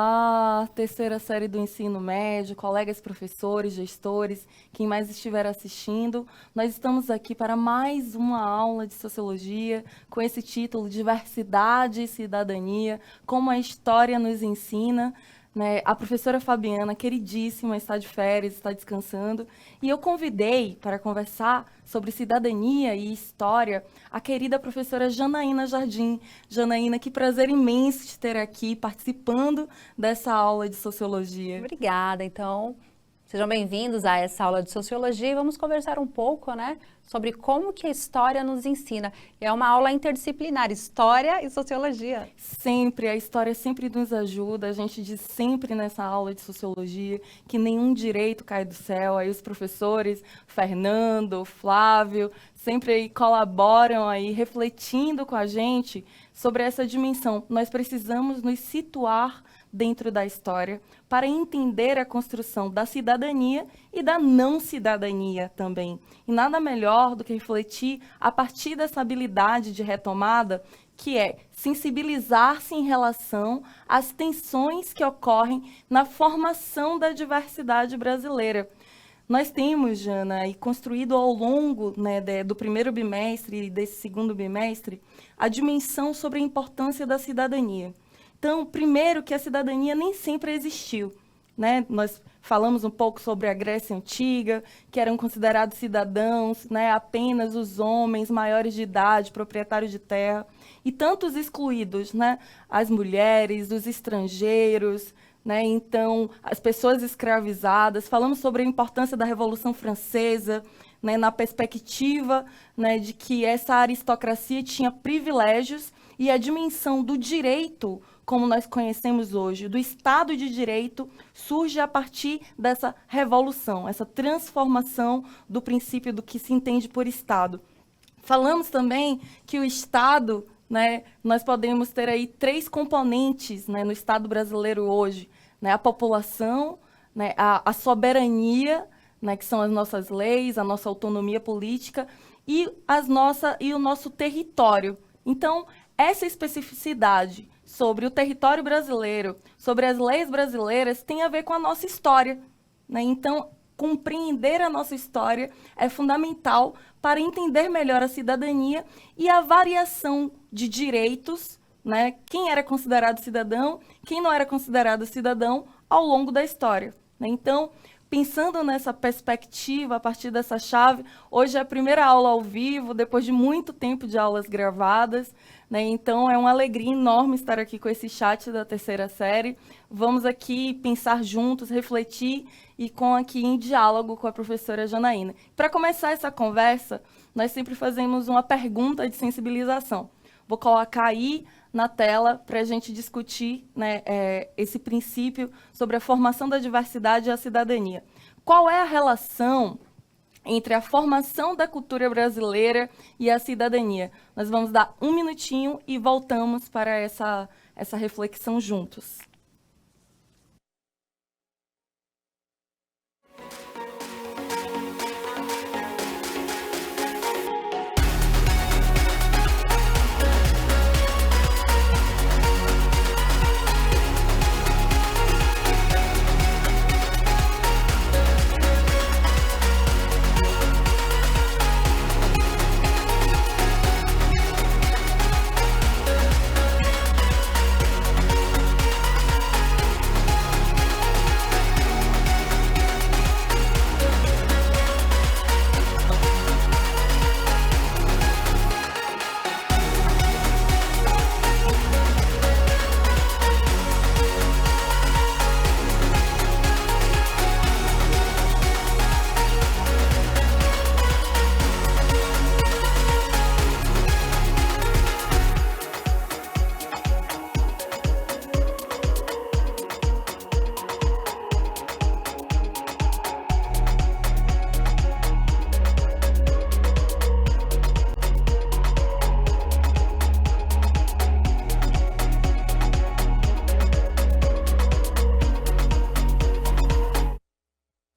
Olá, terceira série do ensino médio, colegas professores, gestores, quem mais estiver assistindo. Nós estamos aqui para mais uma aula de Sociologia com esse título Diversidade e Cidadania, como a história nos ensina. A professora Fabiana, queridíssima, está de férias, está descansando, e eu convidei para conversar sobre cidadania e história a querida professora Janaína Jardim. Janaína, que prazer imenso te ter aqui participando dessa aula de Sociologia. Obrigada, então, sejam bem-vindos a essa aula de Sociologia e vamos conversar um pouco, sobre como que a história nos ensina. É uma aula interdisciplinar, História e Sociologia. Sempre, a história sempre nos ajuda, a gente diz sempre nessa aula de Sociologia que nenhum direito cai do céu, aí os professores, Fernando, Flávio, sempre aí colaboram aí, refletindo com a gente sobre essa dimensão. Nós precisamos nos situar dentro da história para entender a construção da cidadania e da não cidadania também. E nada melhor do que refletir a partir dessa habilidade de retomada, que é sensibilizar-se em relação às tensões que ocorrem na formação da diversidade brasileira. Nós temos, Jana, e construído ao longo do primeiro bimestre e desse segundo bimestre, a dimensão sobre a importância da cidadania. Então, primeiro que a cidadania nem sempre existiu. Nós falamos um pouco sobre a Grécia Antiga, que eram considerados cidadãos, apenas os homens maiores de idade, proprietários de terra, e tantos excluídos, as mulheres, os estrangeiros, então as pessoas escravizadas. Falamos sobre a importância da Revolução Francesa, na perspectiva de que essa aristocracia tinha privilégios e a dimensão do direito, como nós conhecemos hoje, do Estado de Direito, surge a partir dessa revolução, essa transformação do princípio do que se entende por Estado. Falamos também que o Estado, nós podemos ter aí três componentes no Estado brasileiro hoje, a população, a soberania, que são as nossas leis, a nossa autonomia política e o nosso território. Então, essa especificidade sobre o território brasileiro, sobre as leis brasileiras, tem a ver com a nossa história. Então, compreender a nossa história é fundamental para entender melhor a cidadania e a variação de direitos, quem era considerado cidadão, quem não era considerado cidadão ao longo da história. Então, pensando nessa perspectiva, a partir dessa chave, hoje é a primeira aula ao vivo, depois de muito tempo de aulas gravadas, então é uma alegria enorme estar aqui com esse chat da terceira série. Vamos aqui pensar juntos, refletir e aqui em diálogo com a professora Janaína. Para começar essa conversa, nós sempre fazemos uma pergunta de sensibilização. Vou colocar aí na tela para a gente discutir esse princípio sobre a formação da diversidade e a cidadania. Qual é a relação entre a formação da cultura brasileira e a cidadania? Nós vamos dar um minutinho e voltamos para essa reflexão juntos.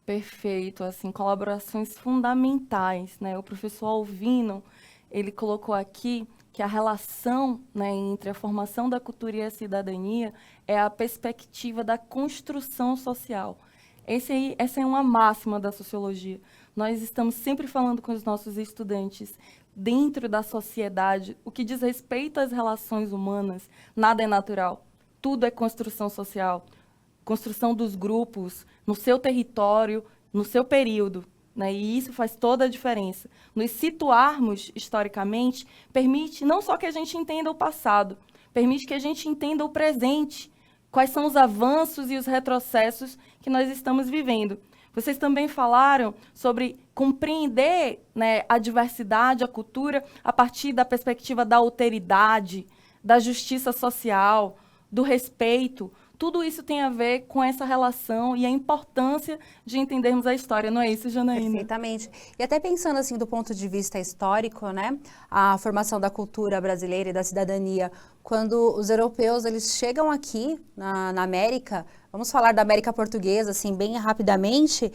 Perfeito, assim, colaborações fundamentais, O professor Alvino, ele colocou aqui que a relação, né, entre a formação da cultura e a cidadania é a perspectiva da construção social. Essa é uma máxima da sociologia. Nós estamos sempre falando com os nossos estudantes, dentro da sociedade, o que diz respeito às relações humanas, nada é natural. Tudo é construção social, construção dos grupos, no seu território, no seu período. Né? E isso faz toda a diferença. Nos situarmos historicamente permite não só que a gente entenda o passado, permite que a gente entenda o presente, quais são os avanços e os retrocessos que nós estamos vivendo. Vocês também falaram sobre compreender, né, a diversidade, a cultura, a partir da perspectiva da alteridade, da justiça social, do respeito. Tudo isso tem a ver com essa relação e a importância de entendermos a história, não é isso, Janaína? Perfeitamente. E até pensando assim do ponto de vista histórico, né, a formação da cultura brasileira e da cidadania, quando os europeus eles chegam aqui na América, vamos falar da América Portuguesa, assim, bem rapidamente,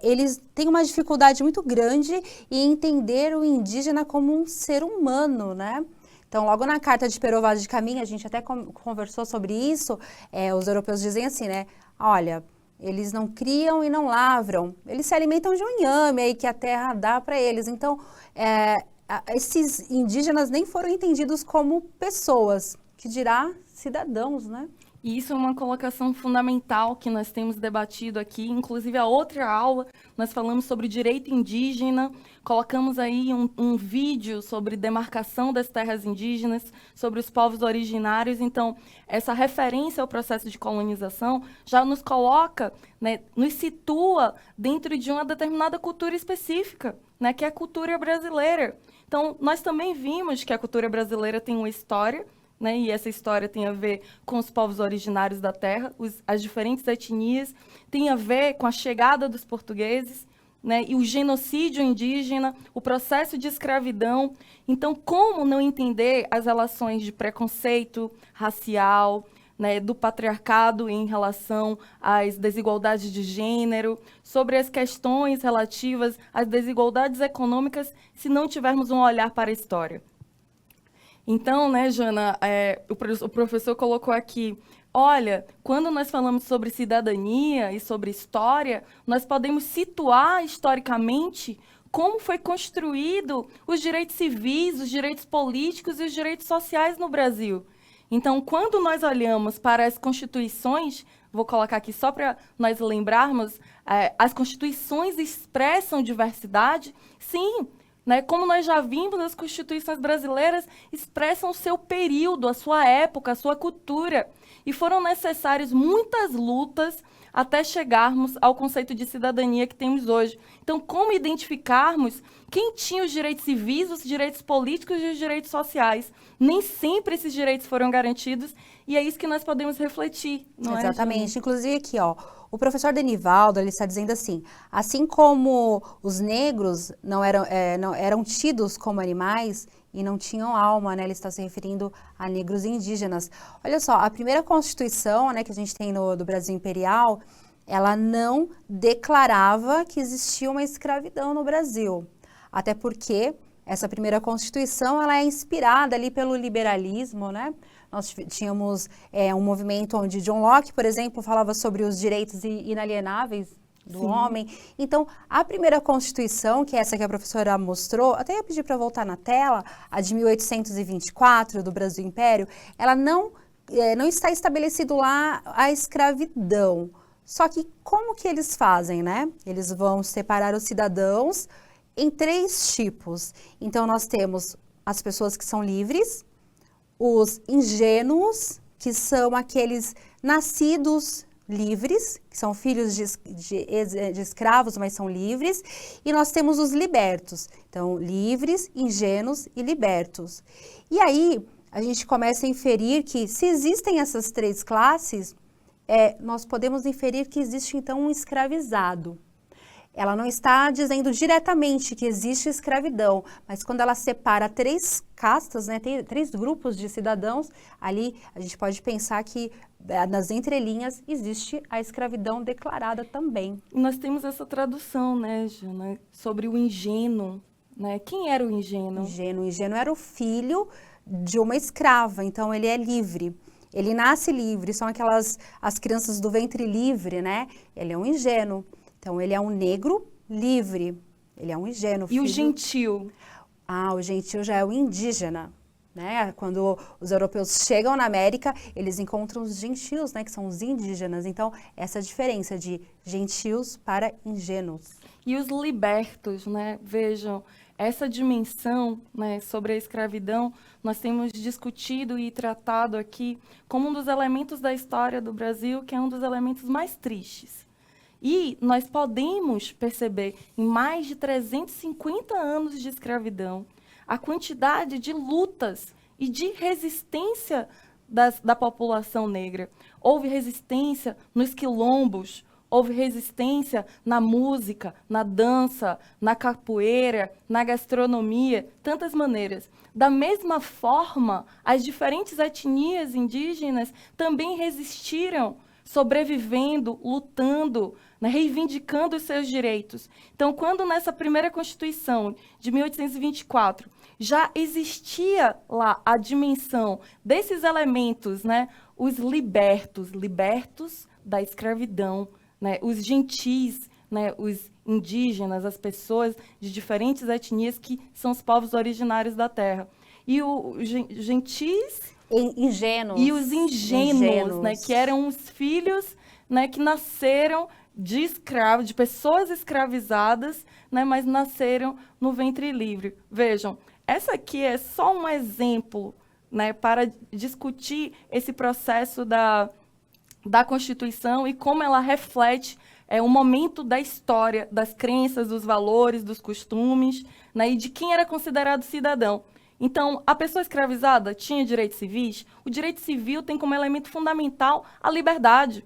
eles têm uma dificuldade muito grande em entender o indígena como um ser humano, né? Então, logo na carta de Pero Vaz de Caminha, a gente até conversou sobre isso, os europeus dizem assim, né? Olha, eles não criam e não lavram, eles se alimentam de um inhame aí que a terra dá para eles. Então, esses indígenas nem foram entendidos como pessoas, que dirá cidadãos, né? E isso é uma colocação fundamental que nós temos debatido aqui. Inclusive, a outra aula, nós falamos sobre direito indígena, colocamos aí um vídeo sobre demarcação das terras indígenas, sobre os povos originários. Então, essa referência ao processo de colonização já nos coloca, né, nos situa dentro de uma determinada cultura específica, né, que é a cultura brasileira. Então, nós também vimos que a cultura brasileira tem uma história, né, e essa história tem a ver com os povos originários da terra, as diferentes etnias, tem a ver com a chegada dos portugueses, né, e o genocídio indígena, o processo de escravidão. Então, como não entender as relações de preconceito racial, né, do patriarcado em relação às desigualdades de gênero, sobre as questões relativas às desigualdades econômicas, se não tivermos um olhar para a história? Então, né, Jana, o professor colocou aqui, olha, quando nós falamos sobre cidadania e sobre história, nós podemos situar historicamente como foi construído os direitos civis, os direitos políticos e os direitos sociais no Brasil. Então, quando nós olhamos para as constituições, vou colocar aqui só para nós lembrarmos, as constituições expressam diversidade, sim. Né? Como nós já vimos, as constituições brasileiras expressam o seu período, a sua época, a sua cultura. E foram necessárias muitas lutas até chegarmos ao conceito de cidadania que temos hoje. Então, como identificarmos quem tinha os direitos civis, os direitos políticos e os direitos sociais? Nem sempre esses direitos foram garantidos e é isso que nós podemos refletir, não é? Exatamente. Inclusive aqui, ó, o professor Denivaldo, ele está dizendo assim como os negros não eram tidos como animais e não tinham alma, né? Ele está se referindo a negros e indígenas. Olha só, a primeira Constituição, né, que a gente tem do Brasil Imperial, ela não declarava que existia uma escravidão no Brasil. Até porque essa primeira Constituição, ela é inspirada ali pelo liberalismo, né? Nós tínhamos um movimento onde John Locke, por exemplo, falava sobre os direitos inalienáveis do Sim. homem. Então, a primeira Constituição, que é essa que a professora mostrou, até ia pedir para voltar na tela, a de 1824, do Brasil Império, ela não está estabelecido lá a escravidão. Só que como que eles fazem, né? Eles vão separar os cidadãos em 3 tipos. Então, nós temos as pessoas que são livres, os ingênuos, que são aqueles nascidos livres, que são filhos de escravos, mas são livres, e nós temos os libertos, então livres, ingênuos e libertos. E aí a gente começa a inferir que se existem essas 3 classes, nós podemos inferir que existe então um escravizado. Ela não está dizendo diretamente que existe escravidão, mas quando ela separa 3 castas, né, tem 3 grupos de cidadãos, ali a gente pode pensar que nas entrelinhas existe a escravidão declarada também. Nós temos essa tradução, né, Jana, sobre o ingênuo, né? Quem era o ingênuo? O ingênuo era o filho de uma escrava, então ele é livre. Ele nasce livre, são as crianças do ventre livre, né? Ele é um ingênuo. Então, ele é um negro livre. Ele é um ingênuo. E o gentil? O gentil já é o indígena, né? Quando os europeus chegam na América, eles encontram os gentios, né? Que são os indígenas. Então, essa diferença de gentios para ingênuos. E os libertos, né? Vejam, essa dimensão, né, sobre a escravidão, nós temos discutido e tratado aqui como um dos elementos da história do Brasil, que é um dos elementos mais tristes. E nós podemos perceber, em mais de 350 anos de escravidão, a quantidade de lutas e de resistência da população negra. Houve resistência nos quilombos, houve resistência na música, na dança, na capoeira, na gastronomia, tantas maneiras. Da mesma forma, as diferentes etnias indígenas também resistiram, sobrevivendo, lutando, né, reivindicando os seus direitos. Então, quando nessa primeira Constituição de 1824 já existia lá a dimensão desses elementos, né, os libertos da escravidão, né, os gentis, né, os indígenas, as pessoas de diferentes etnias que são os povos originários da terra. E os gentis ingênuos, e os ingênuos, né, que eram os filhos, né, que nasceram de escravos, de pessoas escravizadas, né, mas nasceram no ventre livre. Vejam, essa aqui é só um exemplo, né, para discutir esse processo da Constituição e como ela reflete o momento da história, das crenças, dos valores, dos costumes, né, e de quem era considerado cidadão. Então, a pessoa escravizada tinha direitos civis? O direito civil tem como elemento fundamental a liberdade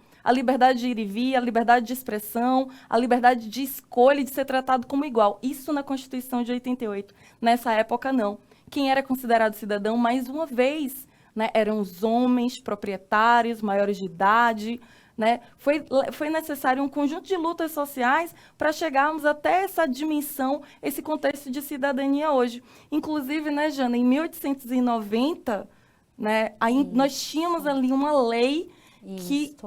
de ir e vir, a liberdade de expressão, a liberdade de escolha e de ser tratado como igual. Isso na Constituição de 88. Nessa época, não. Quem era considerado cidadão, mais uma vez, né, eram os homens proprietários, maiores de idade, né? Foi necessário um conjunto de lutas sociais para chegarmos até essa dimensão, esse contexto de cidadania hoje. Inclusive, né, Jana, em 1890, né, nós tínhamos ali uma lei que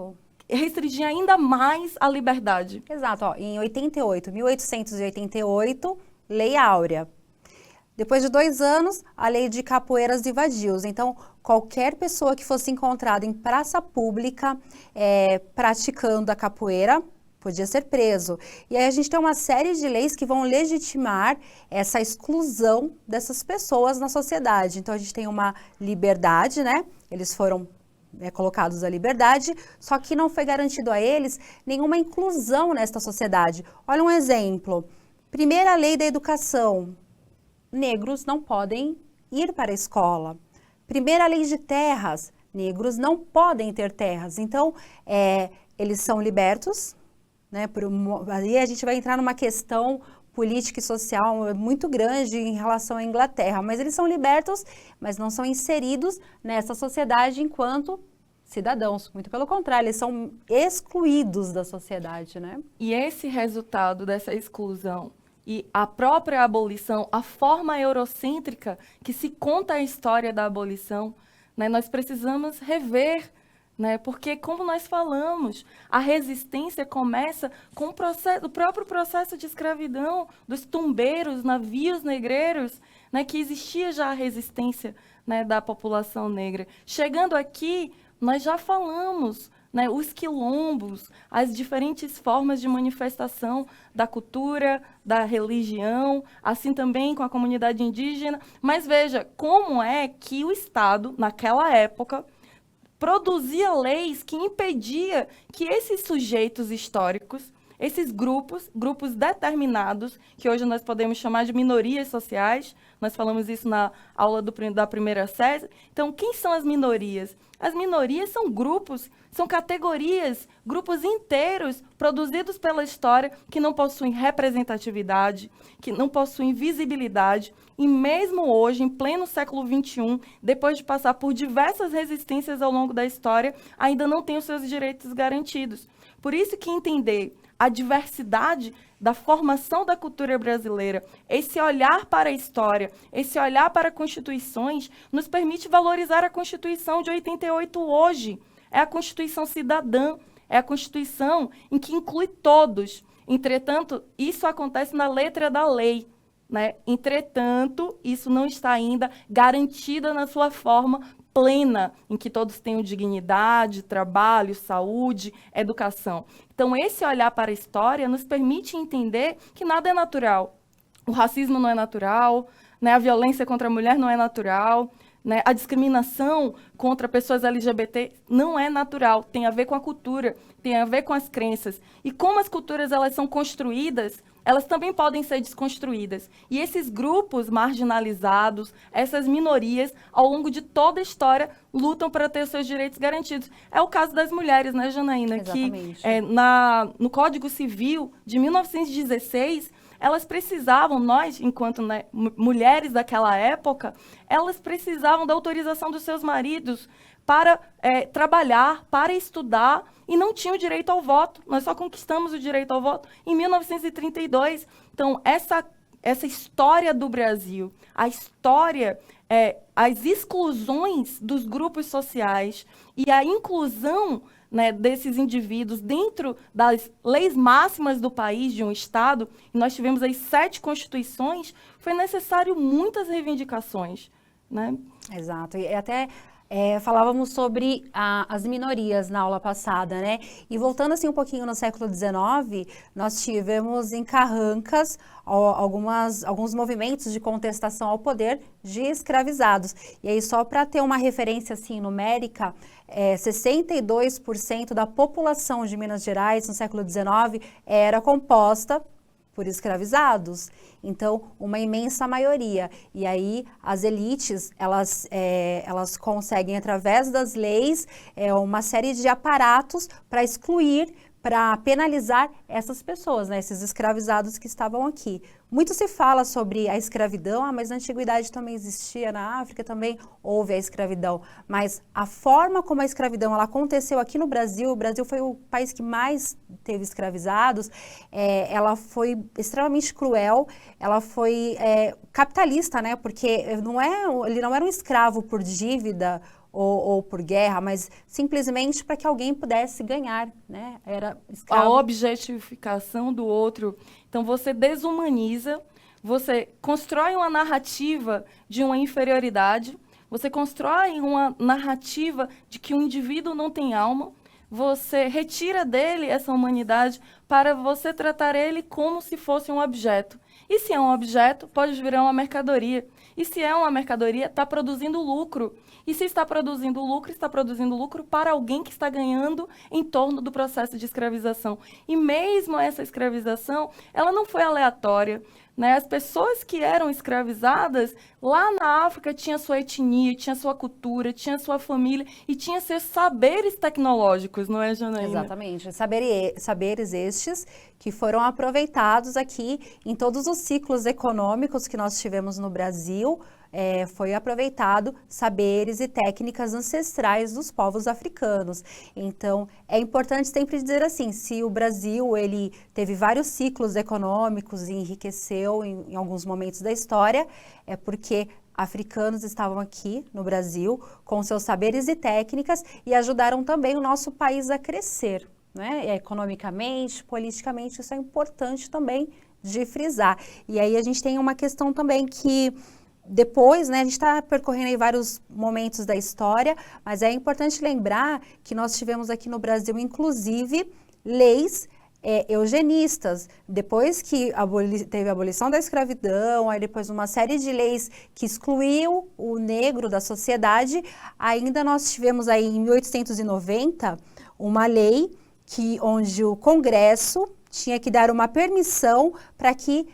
restringia ainda mais a liberdade. Exato. Em 1888, Lei Áurea. Depois de 2 anos, a lei de capoeiras e vadios. Então, qualquer pessoa que fosse encontrada em praça pública praticando a capoeira podia ser preso. E aí a gente tem uma série de leis que vão legitimar essa exclusão dessas pessoas na sociedade. Então, a gente tem uma liberdade, né? Eles foram colocados à liberdade, só que não foi garantido a eles nenhuma inclusão nesta sociedade. Olha um exemplo. Primeira lei da educação. Negros não podem ir para a escola. Primeira lei de terras, negros não podem ter terras. Então, eles são libertos, né? Aí a gente vai entrar numa questão política e social muito grande em relação à Inglaterra, mas eles são libertos, mas não são inseridos nessa sociedade enquanto cidadãos. Muito pelo contrário, eles são excluídos da sociedade, né? E esse resultado dessa exclusão e a própria abolição, a forma eurocêntrica que se conta a história da abolição, né, nós precisamos rever, né, porque, como nós falamos, a resistência começa com o próprio processo de escravidão, dos tumbeiros, navios negreiros, né, que existia já a resistência, né, da população negra. Chegando aqui, nós já falamos, né, os quilombos, as diferentes formas de manifestação da cultura, da religião, assim também com a comunidade indígena. Mas veja como é que o Estado, naquela época, produzia leis que impedia que esses sujeitos históricos, esses grupos determinados, que hoje nós podemos chamar de minorias sociais, nós falamos isso na aula da primeira série. Então, quem são as minorias? As minorias são grupos, são categorias, grupos inteiros produzidos pela história que não possuem representatividade, que não possuem visibilidade. E mesmo hoje, em pleno século XXI, depois de passar por diversas resistências ao longo da história, ainda não têm os seus direitos garantidos. Por isso que entender a diversidade da formação da cultura brasileira, esse olhar para a história, esse olhar para constituições, nos permite valorizar a Constituição de 88 hoje. É a Constituição cidadã, é a Constituição em que inclui todos. Entretanto, isso acontece na letra da lei, né? Entretanto, isso não está ainda garantida na sua forma plena, em que todos tenham dignidade, trabalho, saúde, educação. Então, esse olhar para a história nos permite entender que nada é natural. O racismo não é natural, né? A violência contra a mulher não é natural, né? A discriminação contra pessoas LGBT não é natural, tem a ver com a cultura, tem a ver com as crenças. E como as culturas elas são construídas, elas também podem ser desconstruídas. E esses grupos marginalizados, essas minorias, ao longo de toda a história, lutam para ter os seus direitos garantidos. É o caso das mulheres, né, Janaína? Exatamente. Que no Código Civil de 1916, elas precisavam, nós, enquanto, né, mulheres daquela época, elas precisavam da autorização dos seus maridos para trabalhar, para estudar, e não tinham direito ao voto. Nós só conquistamos o direito ao voto em 1932. Então, essa história do Brasil, a história, as exclusões dos grupos sociais e a inclusão, né, desses indivíduos dentro das leis máximas do país, de um Estado, e nós tivemos aí 7 constituições, foi necessário muitas reivindicações, né? Exato, e até falávamos sobre as minorias na aula passada, né? E voltando assim um pouquinho no século XIX, nós tivemos em Carrancas alguns movimentos de contestação ao poder de escravizados. E aí, só para ter uma referência assim numérica, 62% da população de Minas Gerais no século XIX era composta por escravizados. Então, uma imensa maioria. E aí, as elites, elas conseguem, através das leis, uma série de aparatos para excluir, para penalizar essas pessoas, né, esses escravizados que estavam aqui. Muito se fala sobre a escravidão, mas na antiguidade também existia, na África também houve a escravidão. Mas a forma como a escravidão ela aconteceu aqui no Brasil, o Brasil foi o país que mais teve escravizados, ela foi extremamente cruel, ela foi capitalista, né, porque ele não era um escravo por dívida, ou por guerra, mas simplesmente para que alguém pudesse ganhar, né? Era escravo. A objetificação do outro. Então, você desumaniza, você constrói uma narrativa de uma inferioridade, você constrói uma narrativa de que o indivíduo não tem alma, você retira dele essa humanidade para você tratar ele como se fosse um objeto. E se é um objeto, pode virar uma mercadoria. E se é uma mercadoria, está produzindo lucro. E se está produzindo lucro para alguém que está ganhando em torno do processo de escravização. E mesmo essa escravização, ela não foi aleatória, né? As pessoas que eram escravizadas, lá na África, tinha sua etnia, tinha sua cultura, tinha sua família e tinha seus saberes tecnológicos, não é, Janaína? Exatamente. Saberes estes que foram aproveitados aqui em todos os ciclos econômicos que nós tivemos no Brasil. Foi aproveitado saberes e técnicas ancestrais dos povos africanos. Então, é importante sempre dizer assim, se o Brasil ele teve vários ciclos econômicos e enriqueceu em alguns momentos da história, é porque africanos estavam aqui no Brasil com seus saberes e técnicas e ajudaram também o nosso país a crescer, né? Economicamente, politicamente, isso é importante também de frisar. E aí a gente tem uma questão também que depois, né, a gente está percorrendo aí vários momentos da história, mas é importante lembrar que nós tivemos aqui no Brasil, inclusive, leis eugenistas. Depois que teve a abolição da escravidão, aí depois uma série de leis que excluiu o negro da sociedade, ainda nós tivemos aí em 1890 uma lei onde o Congresso tinha que dar uma permissão para que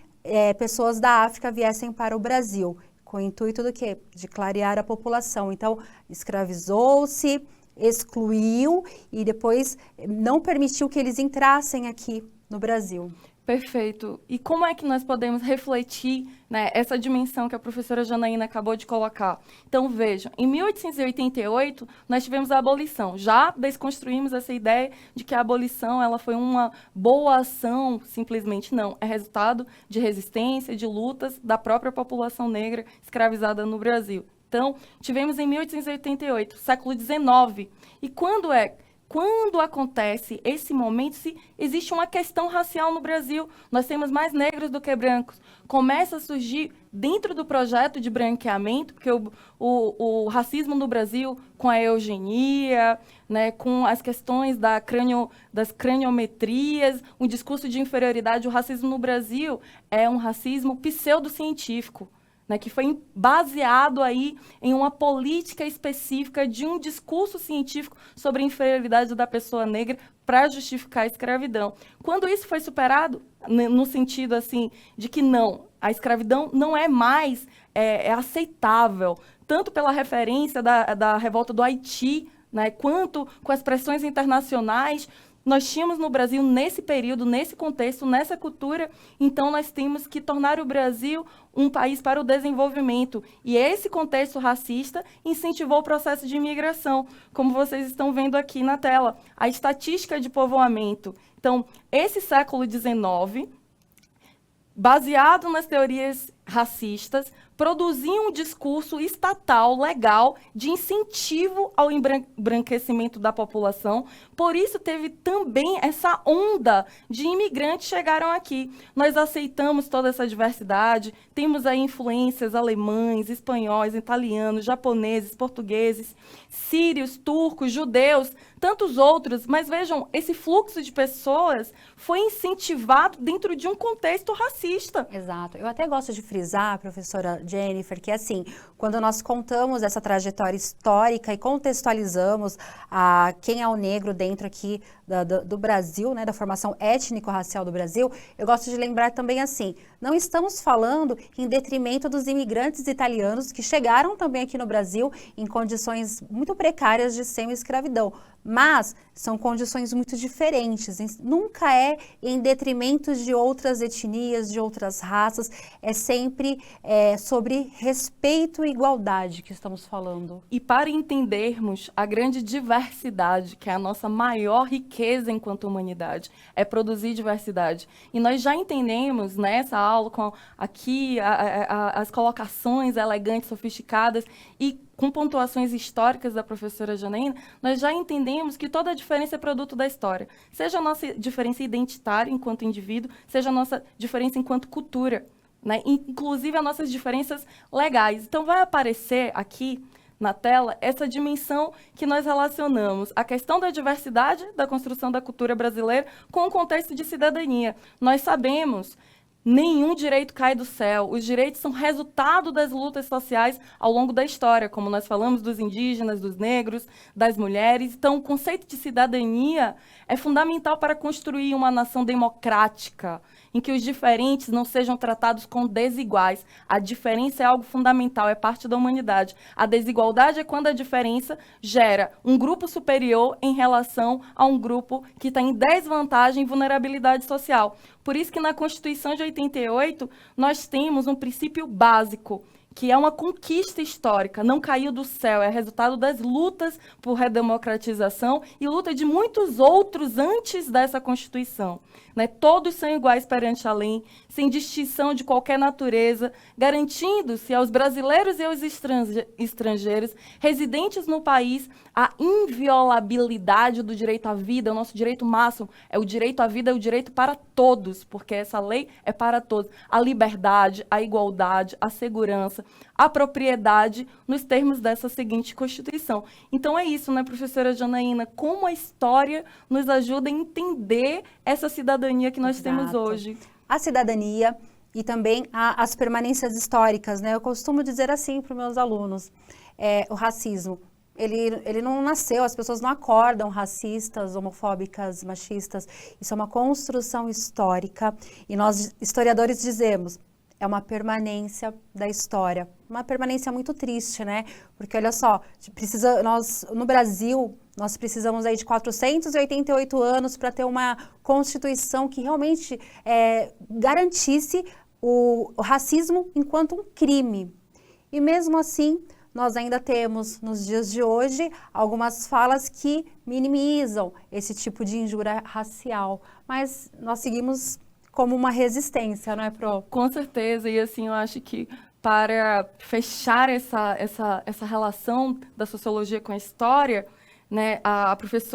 pessoas da África viessem para o Brasil, com o intuito do quê? De clarear a população. Então, escravizou-se, excluiu e depois não permitiu que eles entrassem aqui no Brasil. Perfeito. E como é que nós podemos refletir, né, essa dimensão que a professora Janaína acabou de colocar? Então, vejam, em 1888, nós tivemos a abolição. Já desconstruímos essa ideia de que a abolição ela foi uma boa ação, simplesmente não. É resultado de resistência, de lutas da própria população negra escravizada no Brasil. Então, tivemos em 1888, século XIX. E quando acontece esse momento, se existe uma questão racial no Brasil, nós temos mais negros do que brancos. Começa a surgir, dentro do projeto de branqueamento, porque o racismo no Brasil, com a eugenia, né, com as questões das craniometrias, um discurso de inferioridade, o racismo no Brasil é um racismo pseudocientífico, né, que foi baseado aí em uma política específica de um discurso científico sobre a inferioridade da pessoa negra para justificar a escravidão. Quando isso foi superado, no sentido assim de que não, a escravidão não é mais aceitável, tanto pela referência da revolta do Haiti, né, quanto com as pressões internacionais, nós tínhamos no Brasil, nesse período, nesse contexto, nessa cultura, então nós temos que tornar o Brasil um país para o desenvolvimento. E esse contexto racista incentivou o processo de imigração, como vocês estão vendo aqui na tela, a estatística de povoamento. Então, esse século XIX, baseado nas teorias racistas, produzia um discurso estatal, legal, de incentivo ao embranquecimento da população. Por isso, teve também essa onda de imigrantes que chegaram aqui. Nós aceitamos toda essa diversidade, temos aí influências alemães, espanhóis, italianos, japoneses, portugueses, sírios, turcos, judeus, tantos outros. Mas vejam, esse fluxo de pessoas foi incentivado dentro de um contexto racista. Exato. Eu até gosto de frisar, professora Jennifer, que assim, quando nós contamos essa trajetória histórica e contextualizamos quem é o negro dentro aqui do Brasil, né, da formação étnico-racial do Brasil, eu gosto de lembrar também assim, não estamos falando em detrimento dos imigrantes italianos que chegaram também aqui no Brasil em condições muito precárias de semi-escravidão, mas são condições muito diferentes, nunca é em detrimento de outras etnias, de outras raças, é sempre sobre respeito e igualdade que estamos falando. E para entendermos a grande diversidade, que é a nossa maior riqueza enquanto humanidade, é produzir diversidade. E nós já entendemos nessa aula, com aqui as colocações elegantes, sofisticadas e com pontuações históricas da professora Janaína, nós já entendemos que toda a diferença é produto da história. Seja a nossa diferença identitária enquanto indivíduo, seja a nossa diferença enquanto cultura, né? Inclusive as nossas diferenças legais. Então, vai aparecer aqui na tela essa dimensão que nós relacionamos, a questão da diversidade da construção da cultura brasileira com o contexto de cidadania. Nós sabemos, nenhum direito cai do céu. Os direitos são resultado das lutas sociais ao longo da história, como nós falamos dos indígenas, dos negros, das mulheres. Então, o conceito de cidadania é fundamental para construir uma nação democrática, em que os diferentes não sejam tratados como desiguais. A diferença é algo fundamental, é parte da humanidade. A desigualdade é quando a diferença gera um grupo superior em relação a um grupo que está em desvantagem e vulnerabilidade social. Por isso que na Constituição de 88, nós temos um princípio básico, que é uma conquista histórica, não caiu do céu, é resultado das lutas por redemocratização e luta de muitos outros antes dessa Constituição. Né? Todos são iguais perante a lei, sem distinção de qualquer natureza, garantindo-se aos brasileiros e aos estrangeiros residentes no país a inviolabilidade do direito à vida. O nosso direito máximo é o direito à vida, é o direito para todos, porque essa lei é para todos. A liberdade, a igualdade, a segurança, a propriedade, nos termos dessa seguinte Constituição. Então é isso, né, professora Janaína? Como a história nos ajuda a entender essa cidadania que nós temos hoje. A cidadania e também as permanências históricas, né? Eu costumo dizer assim para os meus alunos, o racismo, ele não nasceu, as pessoas não acordam racistas, homofóbicas, machistas. Isso é uma construção histórica e nós, historiadores, dizemos, é uma permanência da história. Uma permanência muito triste, né? Porque olha só, no Brasil, nós precisamos aí de 488 anos para ter uma Constituição que realmente garantisse o racismo enquanto um crime. E mesmo assim, nós ainda temos, nos dias de hoje, algumas falas que minimizam esse tipo de injúria racial. Mas nós seguimos como uma resistência, não é, Pro? Com certeza, e assim, eu acho que para fechar essa relação da sociologia com a história, né,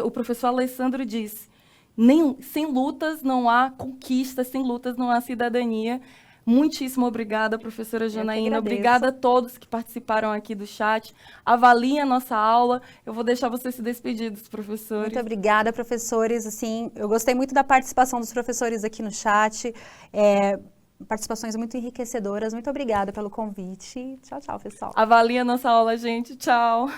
o professor Alessandro disse, sem lutas não há conquista, sem lutas não há cidadania. Muitíssimo obrigada, professora Janaína. Obrigada a todos que participaram aqui do chat. Avaliem a nossa aula. Eu vou deixar vocês se despedir dos professores. Muito obrigada, professores. Assim, eu gostei muito da participação dos professores aqui no chat. Participações muito enriquecedoras. Muito obrigada pelo convite. Tchau, tchau, pessoal. Avaliem a nossa aula, gente. Tchau.